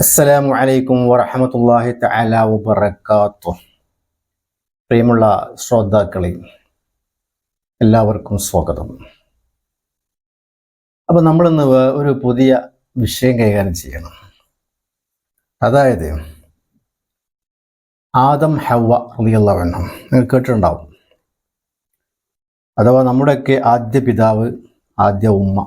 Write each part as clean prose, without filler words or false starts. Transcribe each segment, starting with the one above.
അസ്സലാമു അലൈക്കും വറഹ്മത്തുള്ളാഹി തആല വബറകാതുഹു. പ്രിയമുള്ള ശ്രോതാക്കളെ, എല്ലാവർക്കും സ്വാഗതം. അപ്പോൾ നമ്മളിന്ന് ഒരു പുതിയ വിഷയം കൈകാര്യം ചെയ്യണം. അതായത് ആദം ഹവ്വ റളിയല്ലാഹു അൻഹും നിങ്ങൾ കേട്ടിട്ടുണ്ടാവും. അഥവാ നമ്മുടെയൊക്കെ ആദ്യ പിതാവ്, ആദ്യ ഉമ്മ,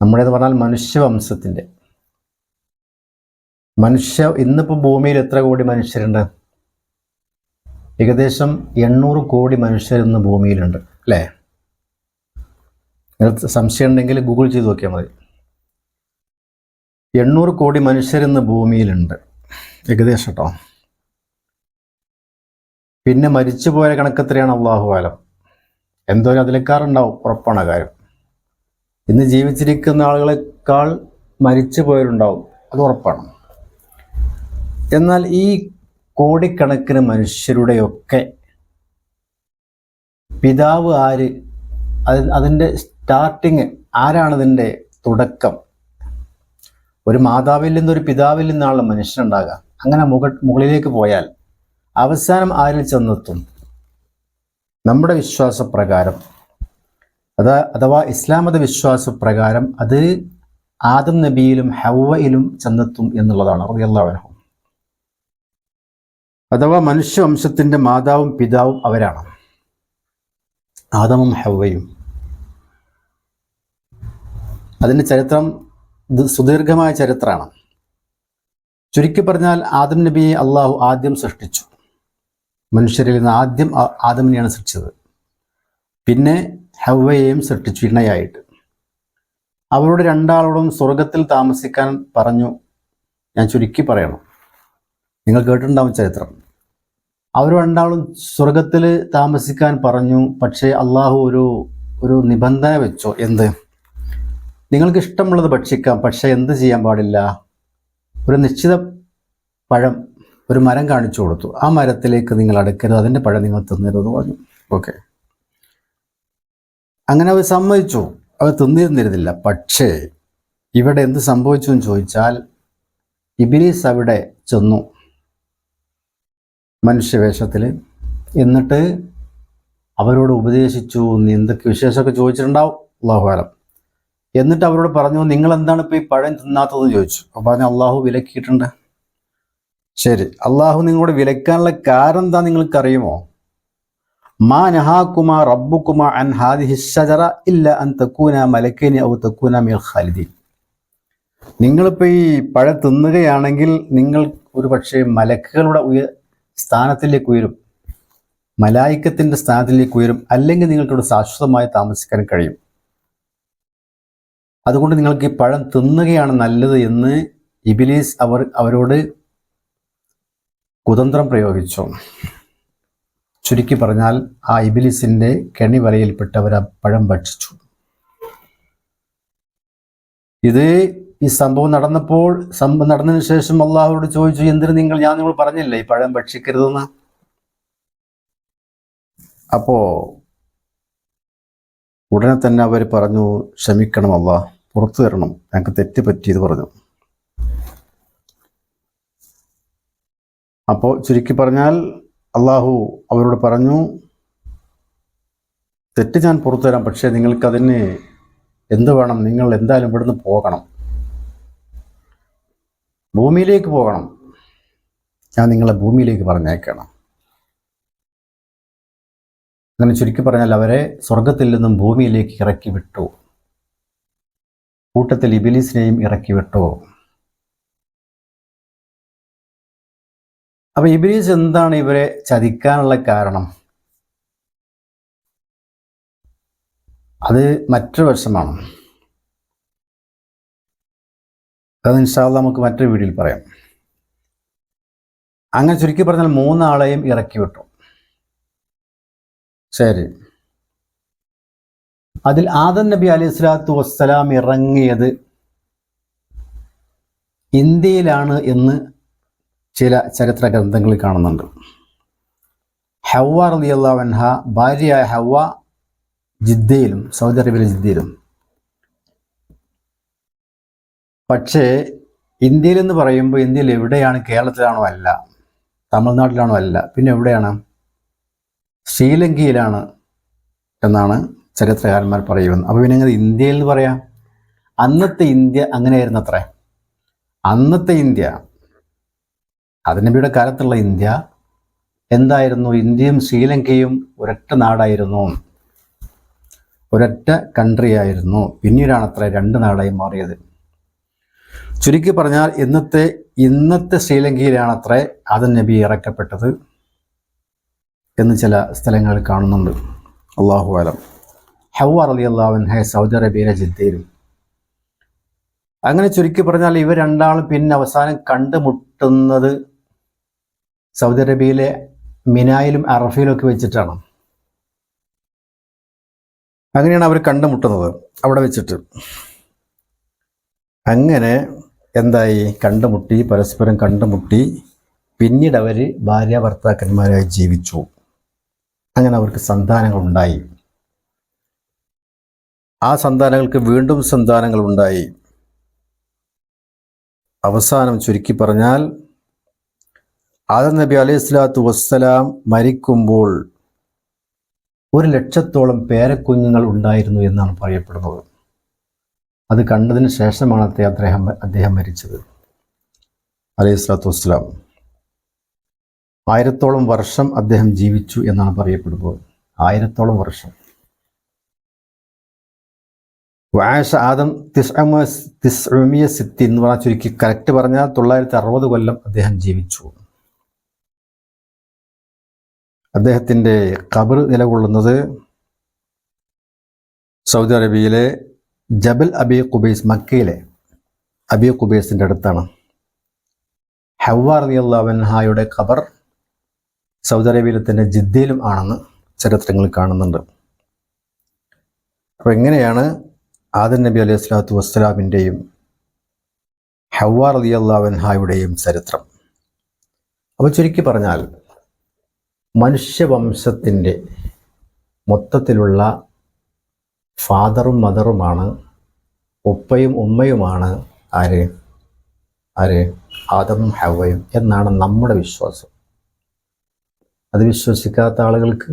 നമ്മുടേന്ന് പറഞ്ഞാൽ മനുഷ്യവംശത്തിൻ്റെ ഇന്നിപ്പോൾ ഭൂമിയിൽ എത്ര കോടി മനുഷ്യരുണ്ട്? ഏകദേശം 800 കോടി മനുഷ്യർ ഇന്ന് ഭൂമിയിലുണ്ട്, അല്ലേ? നിങ്ങൾക്ക് സംശയം ഉണ്ടെങ്കിൽ ഗൂഗിൾ ചെയ്ത് നോക്കിയാൽ മതി. 800 കോടി മനുഷ്യരിന്ന് ഭൂമിയിലുണ്ട് ഏകദേശം കേട്ടോ. പിന്നെ മരിച്ചുപോയ കണക്കെത്രയാണ്? അല്ലാഹു ആലം. എന്തോരം അതിലേക്കാറുണ്ടാവും, ഉറപ്പാണ് കാര്യം. ഇന്ന് ജീവിച്ചിരിക്കുന്ന ആളുകളെക്കാൾ മരിച്ചു പോയവരുണ്ടാവും, അത് ഉറപ്പാണ്. എന്നാൽ ഈ കോടിക്കണക്കിന് മനുഷ്യരുടെയൊക്കെ പിതാവ് ആര്? അതിൻ്റെ സ്റ്റാർട്ടിങ് ആരാണ്? ഇതിൻ്റെ തുടക്കം ഒരു മാതാവിൽ നിന്ന്, ഒരു പിതാവിൽ നിന്നാണല്ലോ മനുഷ്യനുണ്ടാകുക. അങ്ങനെ മുകളിലേക്ക് പോയാൽ അവസാനം ആരിൽ ചെന്നെത്തും? നമ്മുടെ വിശ്വാസപ്രകാരം, അഥവാ ഇസ്ലാം മത വിശ്വാസപ്രകാരം അത് ആദം നബിയിലും ഹവ്വയിലും ചെന്നെത്തും എന്നുള്ളതാണ് റളിയല്ലാഹു അൻഹു. അഥവാ മനുഷ്യവംശത്തിൻ്റെ മാതാവും പിതാവും അവരാണ്, ആദമും ഹവ്വയും. അതിൻ്റെ ചരിത്രം സുദീർഘമായ ചരിത്രമാണ്. ചുരുക്കി പറഞ്ഞാൽ ആദം നബിയെ അള്ളാഹു ആദ്യം സൃഷ്ടിച്ചു. മനുഷ്യരിൽ നിന്ന് ആദ്യം ആദമിനെയാണ് സൃഷ്ടിച്ചത്. പിന്നെ ഹവ്വയെയും സൃഷ്ടിച്ചു ഇണയായിട്ട്. അവരോട് രണ്ടാളോടും സ്വർഗത്തിൽ താമസിക്കാൻ പറഞ്ഞു. ഞാൻ ചുരുക്കി പറയണം, നിങ്ങൾ കേട്ടിട്ടുണ്ടാവും ചരിത്രം. അവർ രണ്ടാളും സ്വർഗത്തിൽ താമസിക്കാൻ പറഞ്ഞു. പക്ഷേ അള്ളാഹു ഒരു നിബന്ധന വെച്ചോ. എന്ത്? നിങ്ങൾക്ക് ഇഷ്ടമുള്ളത് ഭക്ഷിക്കാം, പക്ഷേ എന്ത് ചെയ്യാൻ പാടില്ല? ഒരു നിശ്ചിത പഴം, ഒരു മരം കാണിച്ചു കൊടുത്തു. ആ മരത്തിലേക്ക് നിങ്ങൾ അടുക്കരുത്, അതിൻ്റെ പഴം നിങ്ങൾ തിന്നരുതെന്ന് പറഞ്ഞു. ഓക്കെ, അങ്ങനെ അവർ സമ്മതിച്ചു. അവർ തിന്നിരുന്നിരുന്നില്ല. പക്ഷേ ഇവിടെ എന്ത് സംഭവിച്ചു എന്ന് ചോദിച്ചാൽ, ഇബ്ലീസ് അവിടെ ചെന്നു മനുഷ്യവേഷത്തിൽ. എന്നിട്ട് അവരോട് ഉപദേശിച്ചു. നീ എന്തൊക്കെ വിശേഷമൊക്കെ ചോദിച്ചിട്ടുണ്ടാവും, അല്ലാഹു ആലം. എന്നിട്ട് അവരോട് പറഞ്ഞു, നിങ്ങൾ എന്താണ് ഇപ്പോൾ ഈ പഴം തിന്നാത്തതെന്ന് ചോദിച്ചു. അപ്പോൾ പറഞ്ഞു, അള്ളാഹു വിലക്കിയിട്ടുണ്ട്. ശരി, അള്ളാഹു നിങ്ങളോട് വിലക്കാനുള്ള കാരണം എന്താ നിങ്ങൾക്കറിയുമോ? മാ നഹാകുമാ റബ്ബുകുമാ അൻ ഹാദിഹി ശജറ ഇല്ല അൻ തകൂന മലക്കൈനി ഔ തകൂന മിനൽ ഖാലിദീൻ. നിങ്ങളിപ്പോൾ ഈ പഴം തിന്നുകയാണെങ്കിൽ നിങ്ങൾ ഒരു പക്ഷേ മലക്കുകളുടെ സ്ഥാനത്തിലേക്ക് ഉയരും, മലായിക്കത്തിൻ്റെ സ്ഥാനത്തിലേക്ക് ഉയരും, അല്ലെങ്കിൽ നിങ്ങൾക്കിവിടെ ശാശ്വതമായി താമസിക്കാൻ കഴിയും. അതുകൊണ്ട് നിങ്ങൾക്ക് ഈ പഴം തിന്നുകയാണ് നല്ലത് എന്ന് ഇബ്ലീസ് അവരോട് കുതന്ത്രം പ്രയോഗിച്ചു. ചുരുക്കി പറഞ്ഞാൽ ആ ഇബ്ലീസിൻ്റെ കെണി വലയിൽപ്പെട്ടവർ ആ പഴം ഭക്ഷിച്ചു. ഈ സംഭവം നടന്നതിന് ശേഷം അള്ളാഹുവോട് ചോദിച്ചു, എന്തിന് ഞാൻ നിങ്ങൾ പറഞ്ഞില്ലേ ഈ പഴം ഭക്ഷിക്കരുതെന്ന്? അപ്പോ ഉടനെ തന്നെ അവർ പറഞ്ഞു, ക്ഷമിക്കണം അല്ലാഹ്, പുറത്തു തരണം, ഞങ്ങൾക്ക് തെറ്റ് പറ്റിയത് പറഞ്ഞു. അപ്പോൾ ചുരുക്കി പറഞ്ഞാൽ അള്ളാഹു അവരോട് പറഞ്ഞു, തെറ്റ് ഞാൻ പുറത്തു തരാം, പക്ഷേ നിങ്ങൾക്കതിന് എന്ത് വേണം? നിങ്ങൾ എന്തായാലും ഇവിടുന്ന് പോകണം, ഭൂമിയിലേക്ക് പോകണം. ഞാൻ നിങ്ങളെ ഭൂമിയിലേക്ക് പറഞ്ഞേക്കണം. അങ്ങനെ ചുരുക്കി പറഞ്ഞാൽ അവരെ സ്വർഗത്തിൽ നിന്നും ഭൂമിയിലേക്ക് ഇറക്കി വിട്ടു. കൂട്ടത്തിൽ ഇബ്ലീസിനെയും ഇറക്കി വിട്ടു. അപ്പൊ ഇബ്ലീസ് എന്താണ് ഇവരെ ചതിക്കാനുള്ള കാരണം? അത് മറ്റൊരു വശമാണ്. അത് ഇൻഷാ അല്ലാഹ് നമുക്ക് മറ്റൊരു വീഡിയോയിൽ പറയാം. അങ്ങനെ ചുരുക്കി പറഞ്ഞാൽ 3 ആളെയും ഇറക്കി വിട്ടു. ശരി, അതിൽ ആദം നബി അലൈഹി സ്വലാത്തു വസ്സലാം ഇറങ്ങിയത് ഇന്ത്യയിലാണ് എന്ന് ചില ചരിത്ര ഗ്രന്ഥങ്ങളിൽ കാണുന്നുണ്ട്. ഹവ്വ റളിയല്ലാഹു അൻഹ, ഭാര്യയായ ഹവ്വ ജിദ്ദയിലും, സൗദി അറേബ്യയിലെ ജിദ്ദയിലും. പക്ഷേ ഇന്ത്യയിൽ എന്ന് പറയുമ്പോൾ ഇന്ത്യയിൽ എവിടെയാണ്? കേരളത്തിലാണോ? അല്ല. തമിഴ്നാട്ടിലാണോ? അല്ല. പിന്നെ എവിടെയാണ്? ശ്രീലങ്കയിലാണ് എന്നാണ് ചരിത്രകാരന്മാർ പറയുന്നത്. അപ്പോൾ പിന്നെ എങ്ങനെ ഇന്ത്യയിൽ എന്ന് പറയാം? അന്നത്തെ ഇന്ത്യ അങ്ങനെയായിരുന്നു അത്രേ. അന്നത്തെ ഇന്ത്യ, നബിയുടെ കാലത്തുള്ള ഇന്ത്യ എന്തായിരുന്നു? ഇന്ത്യയും ശ്രീലങ്കയും ഒരൊറ്റ നാടായിരുന്നു, ഒരൊറ്റ കൺട്രി ആയിരുന്നു. പിന്നീടാണ് അത്ര രണ്ട് നാടായി മാറിയത്. ചുരുക്കി പറഞ്ഞാൽ ഇന്നത്തെ ശ്രീലങ്കയിലാണ് അത്ര നബി ഇറക്കപ്പെട്ടത് എന്ന് ചില സ്ഥലങ്ങളിൽ കാണുന്നുണ്ട്. അല്ലാഹു അലം. ഹവ്വ റളിയല്ലാഹു അൻഹ സൗദി അറേബ്യയിലെ ജിദ്ദയിലും. അങ്ങനെ ചുരുക്കി പറഞ്ഞാൽ ഇവർ രണ്ടാളും പിന്നെ അവസാനം കണ്ടുമുട്ടുന്നത് സൗദി അറേബ്യയിലെ മിനായിലും അറഫയിലും ഒക്കെ വെച്ചിട്ടാണ്. അങ്ങനെയാണ് അവർ കണ്ടുമുട്ടുന്നത്, അവിടെ വെച്ചിട്ട്. അങ്ങനെ എന്തായി? കണ്ടുമുട്ടി, പരസ്പരം കണ്ടുമുട്ടി. പിന്നീട് അവർ ഭാര്യ ഭർത്താക്കന്മാരായി ജീവിച്ചു. അങ്ങനെ അവർക്ക് സന്താനങ്ങൾ ഉണ്ടായി. ആ സന്താനങ്ങൾക്ക് വീണ്ടും സന്താനങ്ങൾ ഉണ്ടായി. അവസാനം ചുരുക്കി പറഞ്ഞാൽ ആദം നബി അലൈഹി സ്വലാത്തു വസ്സലാം മരിക്കുമ്പോൾ 100,000-ഓളം പേരക്കുഞ്ഞുങ്ങൾ ഉണ്ടായിരുന്നു എന്നാണ് പറയപ്പെടുന്നത്. അത് കണ്ടതിന് ശേഷമാണ് അദ്ദേഹം മരിച്ചത് അലൈഹി സ്വലാത്തു വസ്സലാം. 1000-ഓളം വർഷം അദ്ദേഹം ജീവിച്ചു എന്നാണ് പറയപ്പെടുന്നത്. 1000-ഓളം വർഷം. വാഷ ആദം 960 എന്ന് പറഞ്ഞാൽ ചുരുക്കി കറക്റ്റ് പറഞ്ഞാൽ 960 കൊല്ലം അദ്ദേഹം ജീവിച്ചു. അദ്ദേഹത്തിൻ്റെ ഖബർ നിലകൊള്ളുന്നത് സൗദി അറേബ്യയിലെ ജബൽ അബി ഖുബൈസ്, മക്കയിലെ അബി ഖുബൈസിൻ്റെ അടുത്താണ്. ഹവ്വ റളിയല്ലാഹു അൻഹയുടെ ഖബർ സൗദി അറേബ്യയിലെ തന്നെ ജിദ്ദയിലും ആണെന്ന് ചരിത്രങ്ങൾ കാണുന്നുണ്ട്. അപ്പോൾ എങ്ങനെയാണ് ആദം നബി അലൈഹി സ്വലാത്തു വസ്സലാമിൻ്റെയും ഹവ്വ റളിയല്ലാഹു അൻഹയുടെയും ചരിത്രം? അപ്പോൾ ചുരുക്കി പറഞ്ഞാൽ മനുഷ്യവംശത്തിൻ്റെ മൊത്തത്തിലുള്ള ഫാദറും മദറുമാണ്, ഉപ്പയും ഉമ്മയുമാണ് ആര് ആദമും ഹവ്വയും എന്നാണ് നമ്മുടെ വിശ്വാസം. അത് വിശ്വസിക്കാത്ത ആളുകൾക്ക്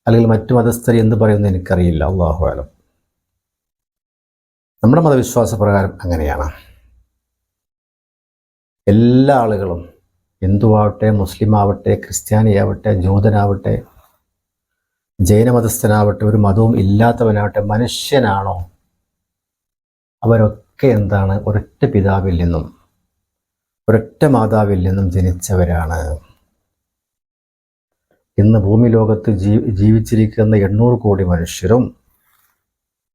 അല്ലെങ്കിൽ മറ്റു മതസ്ഥർ എന്ത് പറയുമെന്ന് എനിക്കറിയില്ല. അല്ലാഹു അലം. നമ്മുടെ മതവിശ്വാസ പ്രകാരം അങ്ങനെയാണ്. എല്ലാ ആളുകളും, ഹിന്ദുവാവട്ടെ, മുസ്ലിം ആവട്ടെ, ക്രിസ്ത്യാനിയാവട്ടെ, ജൂതനാവട്ടെ, ജൈനമതസ്ഥനാവട്ടെ, ഒരു മതവും ഇല്ലാത്തവനാവട്ടെ, മനുഷ്യനാണോ, അവരൊക്കെ എന്താണ്? ഒരൊറ്റ പിതാവിൽ നിന്നും ഒരൊറ്റ മാതാവിൽ നിന്നും ജനിച്ചവരാണ്. ഇന്ന് ഭൂമി ലോകത്ത് ജീവിച്ചിരിക്കുന്ന 800 കോടി മനുഷ്യരും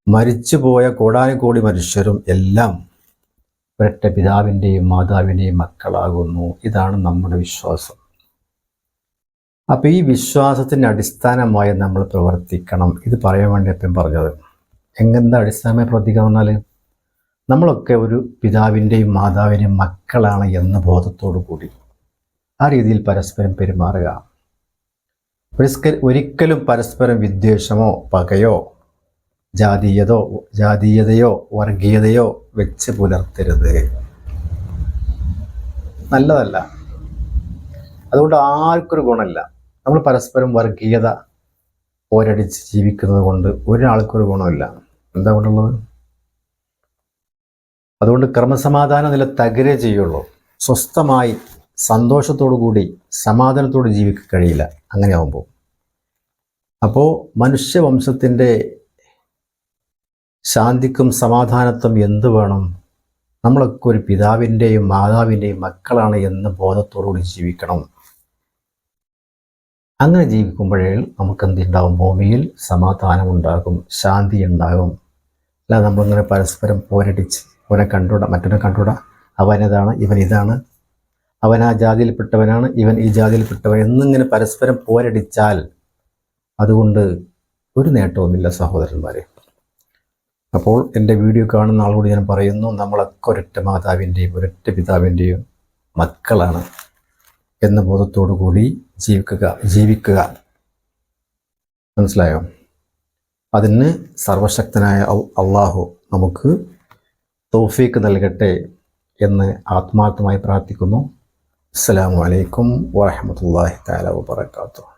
മരിച്ചുപോയ കോടാനുകോടി മനുഷ്യരും എല്ലാം ഒരൊറ്റ പിതാവിൻ്റെയും മാതാവിൻ്റെയും മക്കളാകുന്നു. ഇതാണ് നമ്മുടെ വിശ്വാസം. അപ്പോൾ ഈ വിശ്വാസത്തിൻ്റെ അടിസ്ഥാനമായി നമ്മൾ പ്രവർത്തിക്കണം. ഇത് പറയാൻ വേണ്ടി എപ്പം പറഞ്ഞത്. എങ്ങനത്തെ അടിസ്ഥാനമായി പ്രവർത്തിക്കണം എന്നാൽ നമ്മളൊക്കെ ഒരു പിതാവിൻ്റെയും മാതാവിൻ്റെയും മക്കളാണ് എന്ന ബോധത്തോടു കൂടി ആ രീതിയിൽ പരസ്പരം പെരുമാറുക. ഒരിക്കലും പരസ്പരം വിദ്വേഷമോ പകയോ ജാതീയതയോ വർഗീയതയോ വെച്ച് പുലർത്തരുത്. നല്ലതല്ല. അതുകൊണ്ട് ആർക്കൊരു ഗുണമില്ല. നമ്മൾ പരസ്പരം വർഗീയത പോരടിച്ച് ജീവിക്കുന്നത് കൊണ്ട് ഒരാൾക്കൊരു ഗുണമില്ല. എന്താ കൊണ്ടുള്ളത്? അതുകൊണ്ട് ക്രമസമാധാന നില തകരേ ചെയ്യുള്ളൂ. സ്വസ്ഥമായി സന്തോഷത്തോടു കൂടി സമാധാനത്തോട് ജീവിക്കാൻ കഴിയില്ല അങ്ങനെ ആകുമ്പോൾ. അപ്പോൾ മനുഷ്യവംശത്തിൻ്റെ ശാന്തിക്കും സമാധാനത്വം എന്ത് വേണം? നമ്മളൊക്കെ ഒരു പിതാവിൻ്റെയും മാതാവിൻ്റെയും മക്കളാണ് എന്ന ബോധത്തോടുകൂടി ജീവിക്കണം. അങ്ങനെ ജീവിക്കുമ്പോഴേ നമുക്ക് എന്തുണ്ടാവും? ഭൂമിയിൽ സമാധാനം ഉണ്ടാകും, ശാന്തി ഉണ്ടാകും. അല്ലാതെ നമ്മളിങ്ങനെ പരസ്പരം പോരടിച്ച് അവനെ കണ്ടുകൂടാ, മറ്റവനെ കണ്ടുകൂടാ, അവനതാണ്, ഇവൻ ഇതാണ്, അവൻ ആ ജാതിയിൽപ്പെട്ടവനാണ്, ഇവൻ ഈ ജാതിയിൽപ്പെട്ടവൻ എന്നിങ്ങനെ പരസ്പരം പോരടിച്ചാൽ അതുകൊണ്ട് ഒരു നേട്ടവുമില്ല സഹോദരന്മാരെ. അപ്പോൾ എൻ്റെ വീഡിയോ കാണുന്ന ആളോട് ഞാൻ പറയുന്നു, നമ്മളൊക്കെ ഒരൊറ്റ മാതാവിൻ്റെയും ഒരൊറ്റ പിതാവിൻ്റെയും മക്കളാണ് എന്ന ബോധത്തോടു കൂടി ജീവിക്കുക. മനസ്സിലായോ? അതിന് സർവശക്തനായ അള്ളാഹു നമുക്ക് തൗഫീക്ക് നൽകട്ടെ. എന്ന് ആത്മാർത്ഥമായി പ്രാർത്ഥിക്കുന്നു. അസ്സലാമു അലൈക്കും വറഹ്മത്തുള്ളാഹി തആല വബറകാതുഹു.